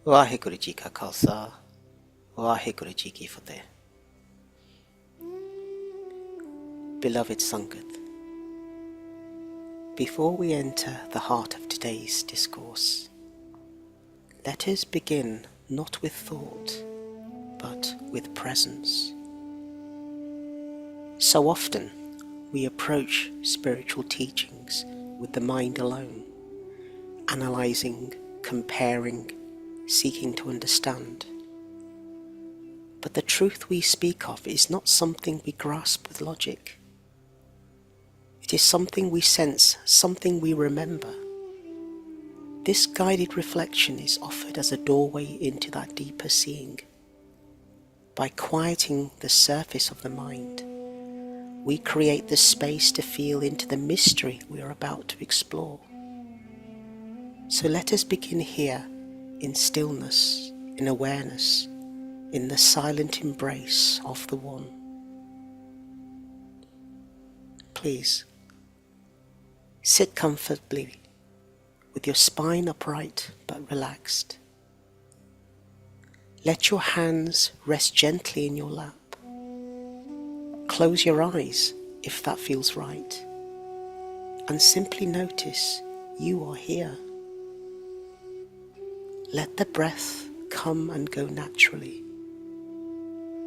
ਵਾਹਿਗੁਰੂ ਜੀ ਕਾ ਖਾਲਸਾ ਵਾਹਿਗੁਰੂ ਜੀ ਕੀ ਫਤਿਹ. Beloved Sangat, before we enter the heart of today's discourse, let us begin not with thought, but with presence. So often we approach spiritual teachings with the mind alone, analyzing, comparing, seeking to understand. But the truth we speak of is not something we grasp with logic. It is something we sense, something we remember. This guided reflection is offered as a doorway into that deeper seeing. By quieting the surface of the mind, we create the space to feel into the mystery we are about to explore. So let us begin here, in stillness, in awareness, in the silent embrace of the One. Please, sit comfortably with your spine upright but relaxed. Let your hands rest gently in your lap. Close your eyes if that feels right, and simply notice you are here. Let the breath come and go naturally.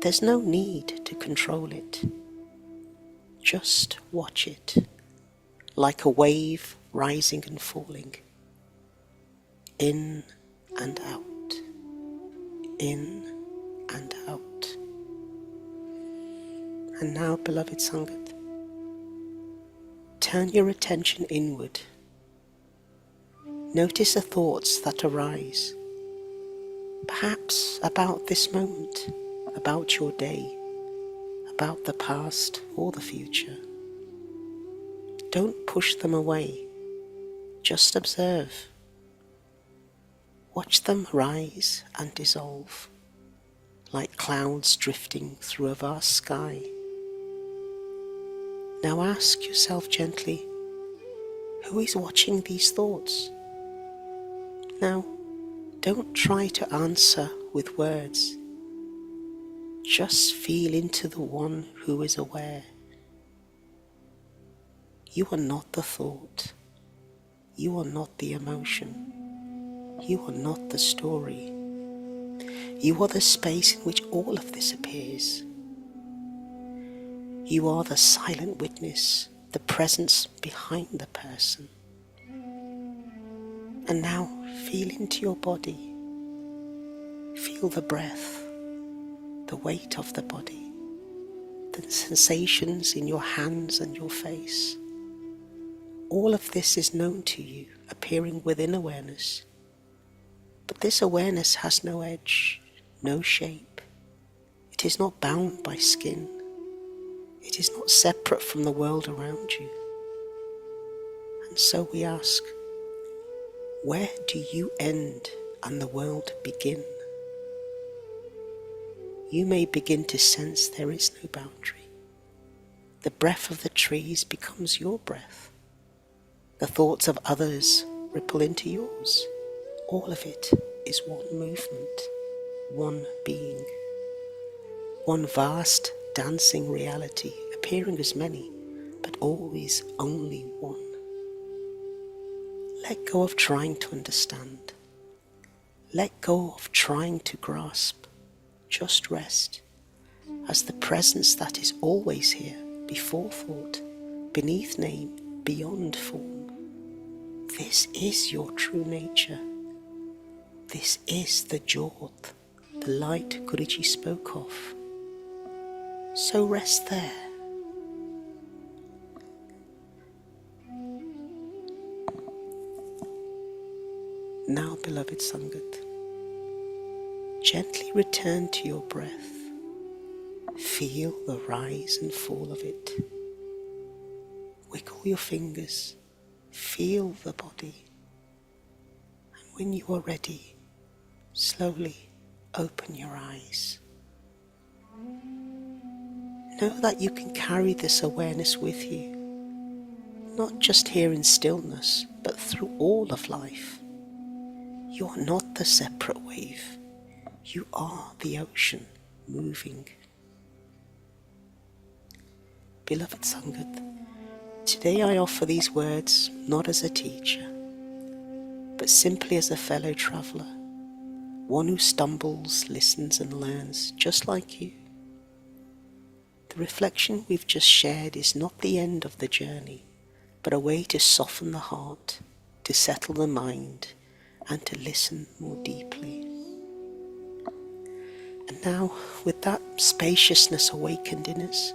There's no need to control it. Just watch it, like a wave rising and falling. In and out, in and out. And now, beloved Sangat, turn your attention inward. Notice the thoughts that arise, perhaps about this moment, about your day, about the past or the future. Don't push them away, just observe. Watch them rise and dissolve, like clouds drifting through a vast sky. Now ask yourself gently, who is watching these thoughts? Now, don't try to answer with words. Just feel into the One who is aware. You are not the thought. You are not the emotion. You are not the story. You are the space in which all of this appears. You are the silent witness, the presence behind the person. And now feel into your body. Feel the breath, the weight of the body, the sensations in your hands and your face. All of this is known to you, appearing within awareness. But this awareness has no edge, no shape. It is not bound by skin. It is not separate from the world around you. And so we ask, where do you end and the world begin? You may begin to sense there is no boundary. The breath of the trees becomes your breath. The thoughts of others ripple into yours. All of it is one movement, one being, one vast dancing reality, appearing as many, but always only one. Let go of trying to understand. Let go of trying to grasp. Just rest as the presence that is always here, before thought, beneath name, beyond form. This is your true nature. This is the Jyot, the light Guruji spoke of. So rest there. Now, beloved Sangat, gently return to your breath. Feel the rise and fall of it. Wiggle your fingers. Feel the body. And when you are ready, slowly open your eyes. Know that you can carry this awareness with you, not just here in stillness, but through all of life. You're not the separate wave. You are the ocean moving. Beloved Sangat, today I offer these words not as a teacher, but simply as a fellow traveller, one who stumbles, listens and learns just like you. The reflection we've just shared is not the end of the journey, but a way to soften the heart, to settle the mind, and to listen more deeply. And now, with that spaciousness awakened in us,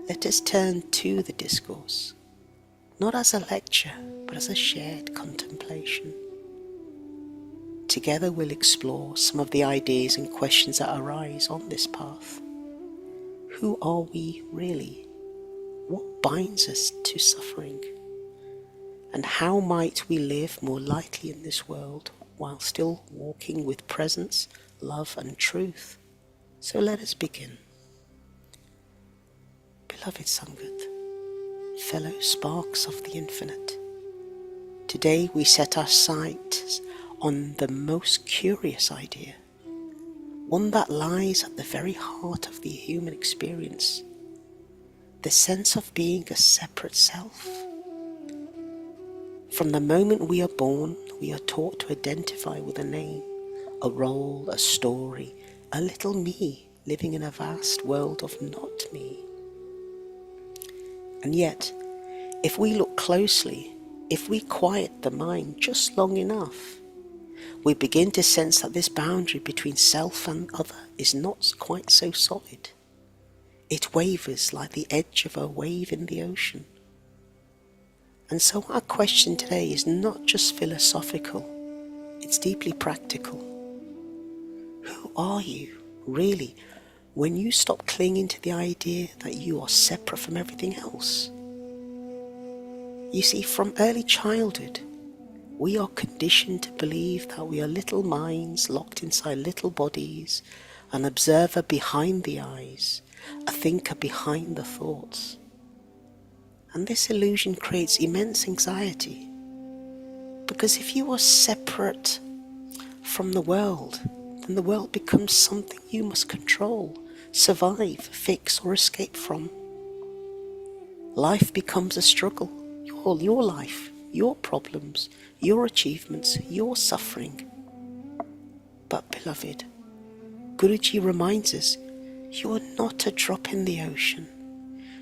let us turn to the discourse, not as a lecture, but as a shared contemplation. Together we'll explore some of the ideas and questions that arise on this path. Who are we really? What binds us to suffering? And how might we live more lightly in this world while still walking with presence, love and truth? So let us begin. Beloved Sangat, fellow sparks of the infinite, today we set our sights on the most curious idea, one that lies at the very heart of the human experience, the sense of being a separate self. From the moment we are born, we are taught to identify with a name, a role, a story, a little me living in a vast world of not me. And yet, if we look closely, if we quiet the mind just long enough, we begin to sense that this boundary between self and other is not quite so solid. It wavers like the edge of a wave in the ocean. And so our question today is not just philosophical, it's deeply practical. Who are you, really, when you stop clinging to the idea that you are separate from everything else? You see, from early childhood, we are conditioned to believe that we are little minds locked inside little bodies, an observer behind the eyes, a thinker behind the thoughts. And this illusion creates immense anxiety, because if you are separate from the world, then the world becomes something you must control, survive, fix or escape from. Life becomes a struggle, your life, your problems, your achievements, your suffering. But beloved, Guruji reminds us, you are not a drop in the ocean.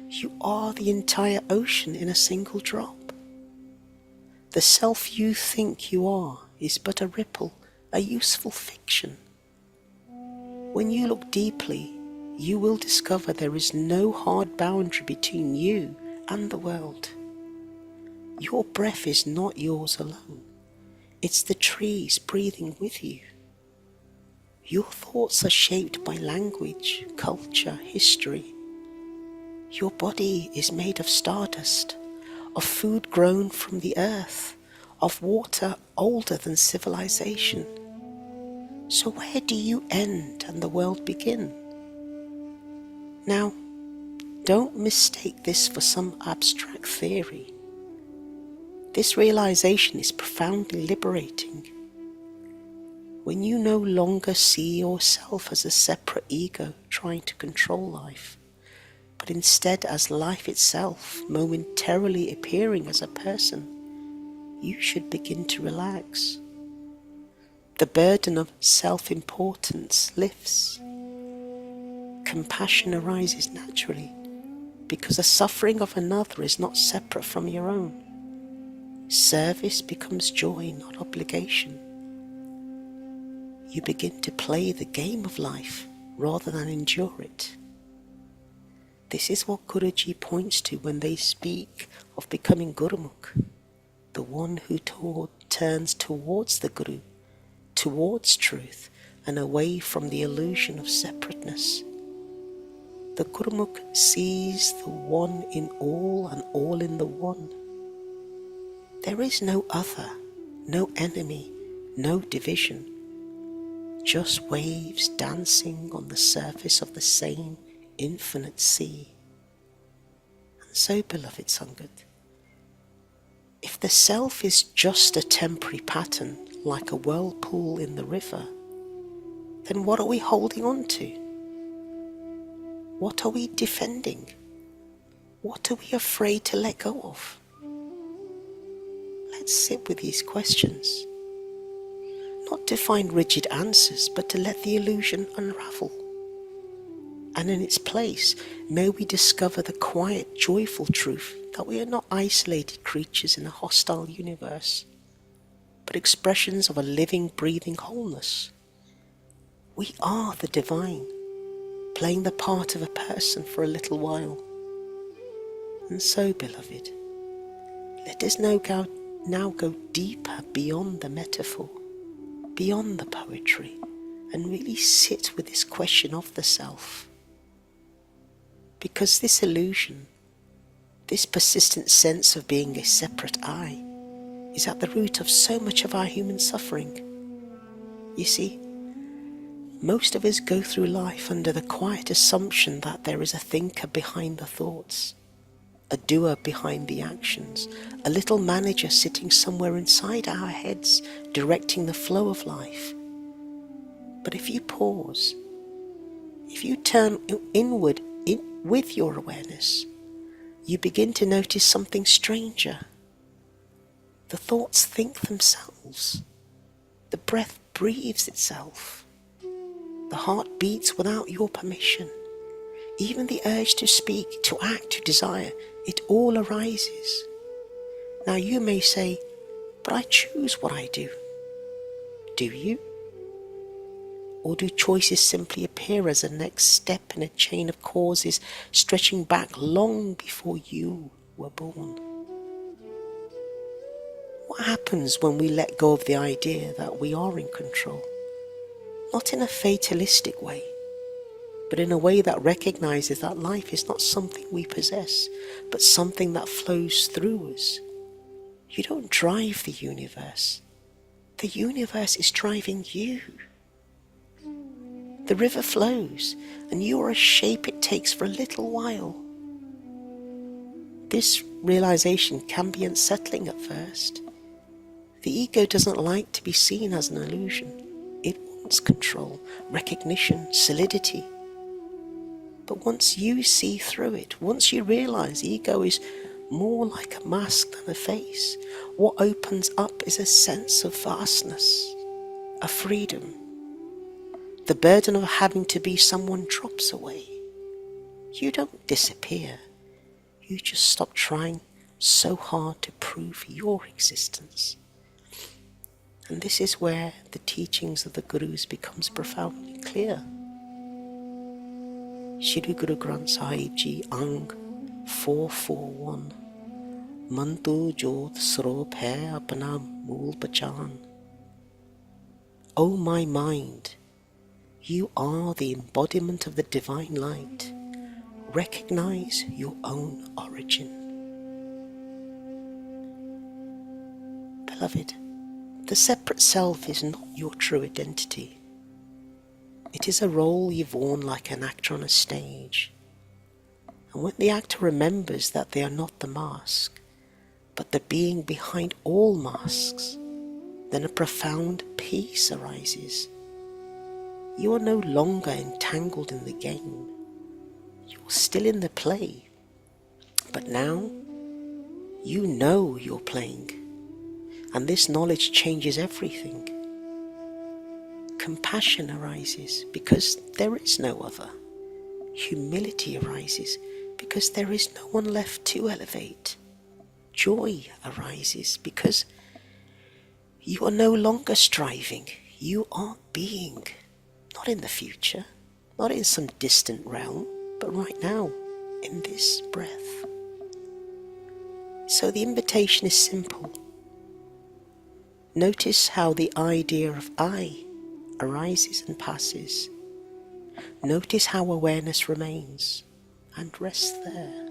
You are the entire ocean in a single drop. The self you think you are is but a ripple, a useful fiction. When you look deeply, you will discover there is no hard boundary between you and the world. Your breath is not yours alone. It's the trees breathing with you. Your thoughts are shaped by language, culture, history. Your body is made of stardust, of food grown from the earth, of water older than civilization. So where do you end and the world begin? Now, don't mistake this for some abstract theory. This realization is profoundly liberating. When you no longer see yourself as a separate ego trying to control life, but instead as life itself, momentarily appearing as a person, you should begin to relax. The burden of self-importance lifts. Compassion arises naturally, because the suffering of another is not separate from your own. Service becomes joy, not obligation. You begin to play the game of life rather than endure it. This is what Guruji points to when they speak of becoming Gurumukh, the one who turns towards the Guru, towards truth, and away from the illusion of separateness. The Gurumukh sees the one in all and all in the one. There is no other, no enemy, no division, just waves dancing on the surface of the same infinite sea. And so, beloved Sangat, If the self is just a temporary pattern, like a whirlpool in the river, then what are we holding on to? What are we defending? What are we afraid to let go of? Let's sit with these questions, not to find rigid answers, but to let the illusion unravel. And in its place, may we discover the quiet, joyful truth that we are not isolated creatures in a hostile universe, but expressions of a living, breathing wholeness. We are the divine, playing the part of a person for a little while. And so, beloved, let us now go deeper beyond the metaphor, beyond the poetry, and really sit with this question of the self. Because this illusion, this persistent sense of being a separate I, is at the root of so much of our human suffering. You see, most of us go through life under the quiet assumption that there is a thinker behind the thoughts, a doer behind the actions, a little manager sitting somewhere inside our heads, directing the flow of life. But if you pause, if you turn inward with your awareness, you begin to notice something stranger. The thoughts think themselves. The breath breathes itself. The heart beats without your permission. Even the urge to speak, to act, to desire, it all arises. Now you may say, but I choose what I do. Do you? Or do choices simply appear as a next step in a chain of causes stretching back long before you were born? What happens when we let go of the idea that we are in control? Not in a fatalistic way, but in a way that recognizes that life is not something we possess, but something that flows through us. You don't drive the universe. The universe is driving you. The river flows, and you are a shape it takes for a little while. This realization can be unsettling at first. The ego doesn't like to be seen as an illusion. It wants control, recognition, solidity. But once you see through it, once you realize ego is more like a mask than a face, what opens up is a sense of vastness, a freedom. The burden of having to be someone drops away. You don't disappear. You just stop trying so hard to prove your existence. And this is where the teachings of the Gurus becomes profoundly clear. Shri Guru Granth Sahib Ji Ang 441 Mantu Jot Srop Hai Apna Mool Pachan. O my mind, you are the embodiment of the divine light. Recognize your own origin. Beloved, the separate self is not your true identity. It is a role you've worn like an actor on a stage. And when the actor remembers that they are not the mask, but the being behind all masks, then a profound peace arises. You are no longer entangled in the game. You're still in the play. But now, you know you're playing. And this knowledge changes everything. Compassion arises because there is no other. Humility arises because there is no one left to elevate. Joy arises because you are no longer striving. You are being. Not in the future, not in some distant realm, but right now, in this breath. So the invitation is simple. Notice how the idea of I arises and passes. Notice how awareness remains and rests there.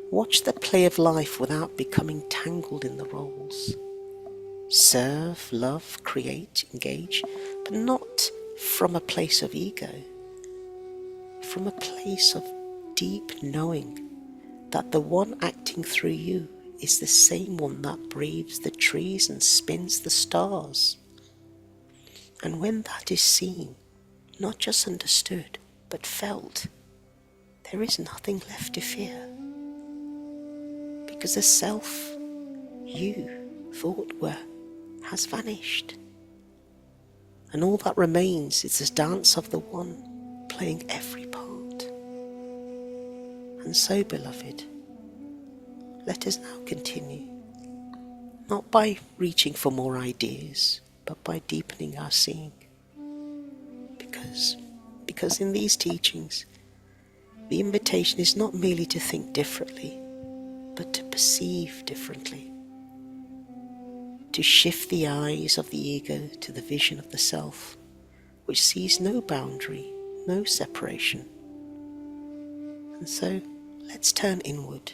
Watch the play of life without becoming tangled in the roles. Serve, love, create, engage, but not from a place of ego, from a place of deep knowing that the one acting through you is the same one that breathes the trees and spins the stars. And when that is seen, not just understood, but felt, there is nothing left to fear. Because the self you thought were has vanished. And all that remains is the dance of the one playing every part. And so, beloved, let us now continue, not by reaching for more ideas, but by deepening our seeing. Because in these teachings, the invitation is not merely to think differently, but to perceive differently. To shift the eyes of the ego to the vision of the self, which sees no boundary, no separation. And so, let's turn inward.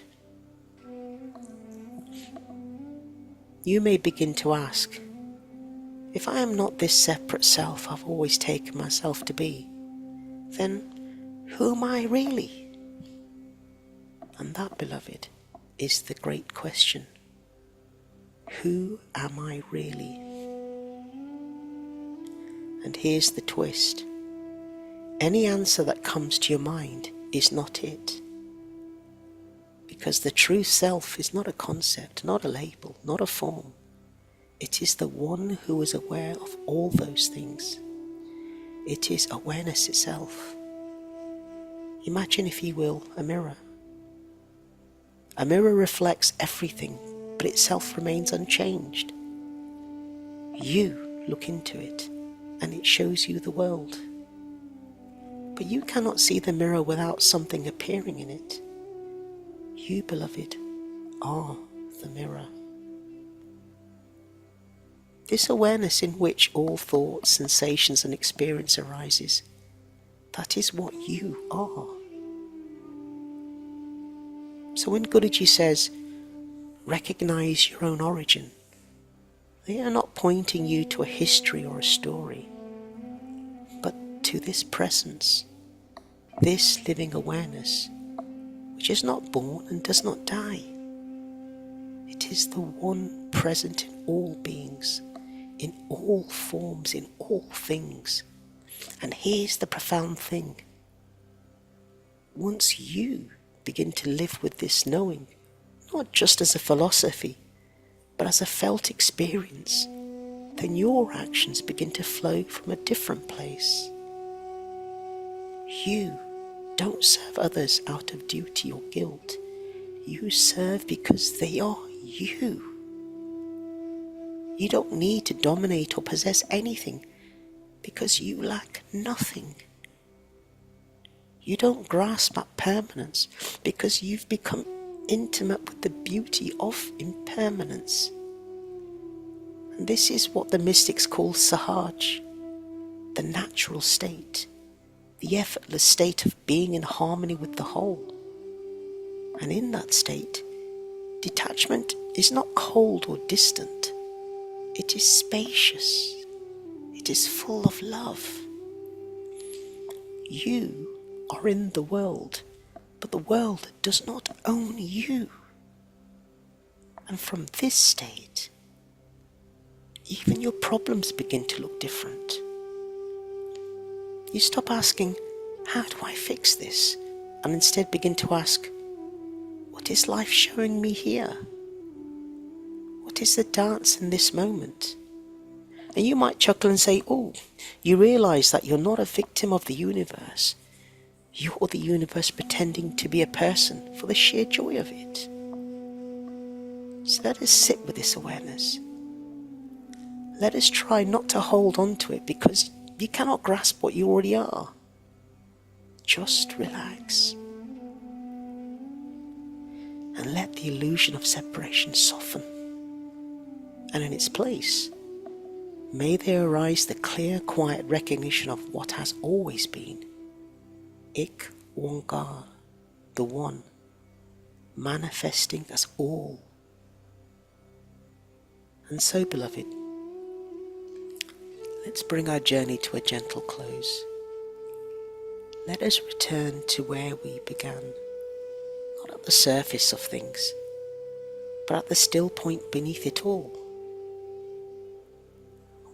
You may begin to ask, if I am not this separate self I've always taken myself to be, then who am I really? And that, beloved, is the great question. Who am I really? And here's the twist. Any answer that comes to your mind is not it. Because the true self is not a concept, not a label, not a form. It is the one who is aware of all those things. It is awareness itself. Imagine, if you will, a mirror. A mirror reflects everything, but itself remains unchanged. You look into it, and it shows you the world. But you cannot see the mirror without something appearing in it. You, beloved, are the mirror. This awareness in which all thoughts, sensations and experience arises, that is what you are. So when Guruji says, recognize your own origin, they are not pointing you to a history or a story, but to this presence, this living awareness, which is not born and does not die. It is the one present in all beings, in all forms, in all things. And here's the profound thing. Once you begin to live with this knowing, not just as a philosophy, but as a felt experience, then your actions begin to flow from a different place. You don't serve others out of duty or guilt. You serve because they are you. You don't need to dominate or possess anything because you lack nothing. You don't grasp at permanence because you've become intimate with the beauty of impermanence. And this is what the mystics call sahaj, the natural state, the effortless state of being in harmony with the whole. And in that state, detachment is not cold or distant. It is spacious. It is full of love. You are in the world, but the world does not own you. And from this state, even your problems begin to look different. You stop asking, how do I fix this? And instead begin to ask, what is life showing me here? What is the dance in this moment? And you might chuckle and say, oh, you realize that you're not a victim of the universe. You're the universe pretending to be a person for the sheer joy of it. So let us sit with this awareness. Let us try not to hold on to it because you cannot grasp what you already are. Just relax. And let the illusion of separation soften. And in its place, may there arise the clear, quiet recognition of what has always been. Ik Onkar, the one, manifesting as all. And so, beloved, let's bring our journey to a gentle close. Let us return to where we began, not at the surface of things, but at the still point beneath it all.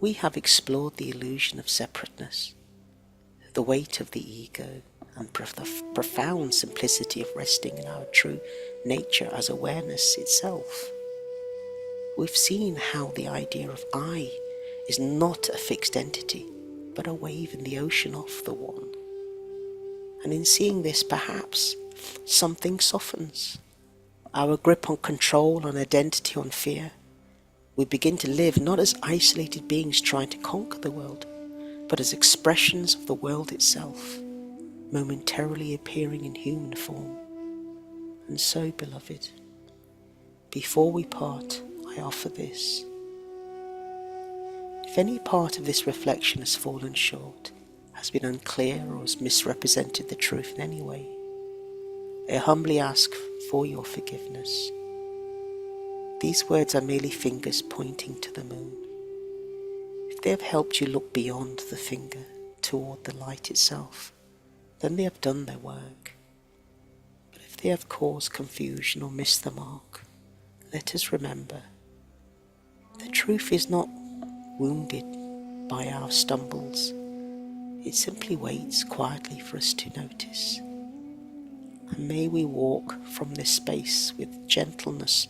We have explored the illusion of separateness, the weight of the ego, and the profound simplicity of resting in our true nature as awareness itself. We've seen how the idea of I is not a fixed entity, but a wave in the ocean of the One. And in seeing this, perhaps something softens. Our grip on control, on identity, on fear. We begin to live not as isolated beings trying to conquer the world, but as expressions of the world itself, momentarily appearing in human form. And so, beloved, before we part, I offer this. If any part of this reflection has fallen short, has been unclear, or has misrepresented the truth in any way, I humbly ask for your forgiveness. These words are merely fingers pointing to the moon. If they have helped you look beyond the finger toward the light itself, then they have done their work. But if they have caused confusion or missed the mark, let us remember, the truth is not wounded by our stumbles. It simply waits quietly for us to notice. And may we walk from this space with gentleness,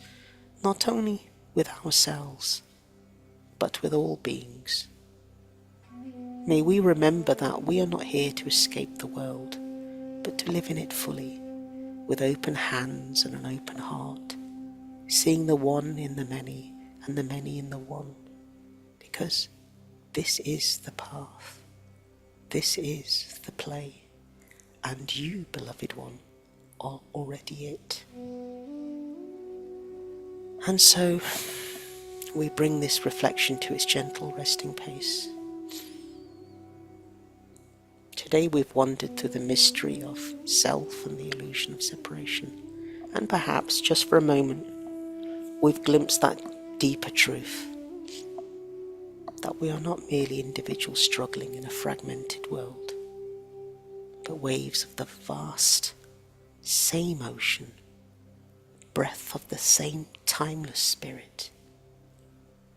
not only with ourselves, but with all beings. May we remember that we are not here to escape the world, but to live in it fully, with open hands and an open heart, seeing the one in the many and the many in the one, because this is the path, this is the play, and you, beloved one, are already it. And so we bring this reflection to its gentle resting pace. Today we've wandered through the mystery of self and the illusion of separation, and perhaps just for a moment we've glimpsed that deeper truth, that we are not merely individuals struggling in a fragmented world, but waves of the vast same ocean, breath of the same timeless spirit.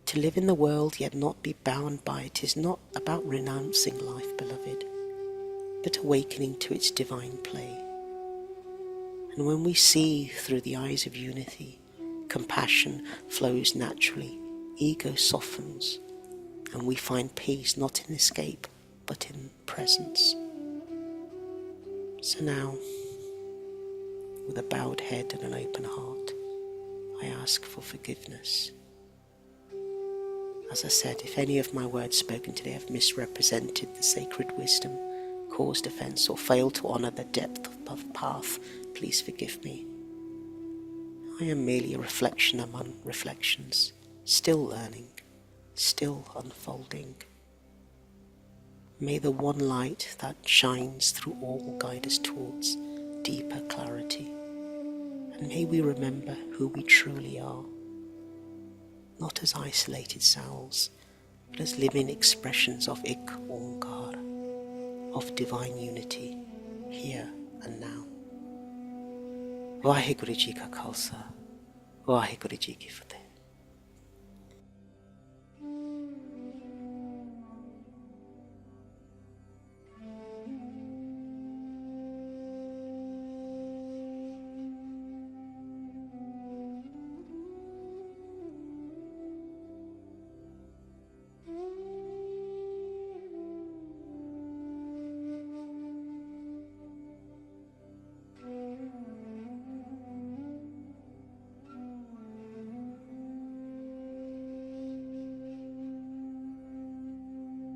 To live in the world yet not be bound by it is not about renouncing life, beloved, but awakening to its divine play. And when we see through the eyes of unity, compassion flows naturally, ego softens, and we find peace not in escape, but in presence. So now, with a bowed head and an open heart, I ask for forgiveness. As I said, if any of my words spoken today have misrepresented the sacred wisdom, caused offence, or failed to honour the depth of path, please forgive me. I am merely a reflection among reflections, still learning, still unfolding. May the one light that shines through all guide us towards deeper clarity. And may we remember who we truly are, not as isolated selves, but as living expressions of Ik Onkar, of divine unity, here and now. Vaheguru Ji Ka Khalsa, Vaheguru Ji Ki Fateh.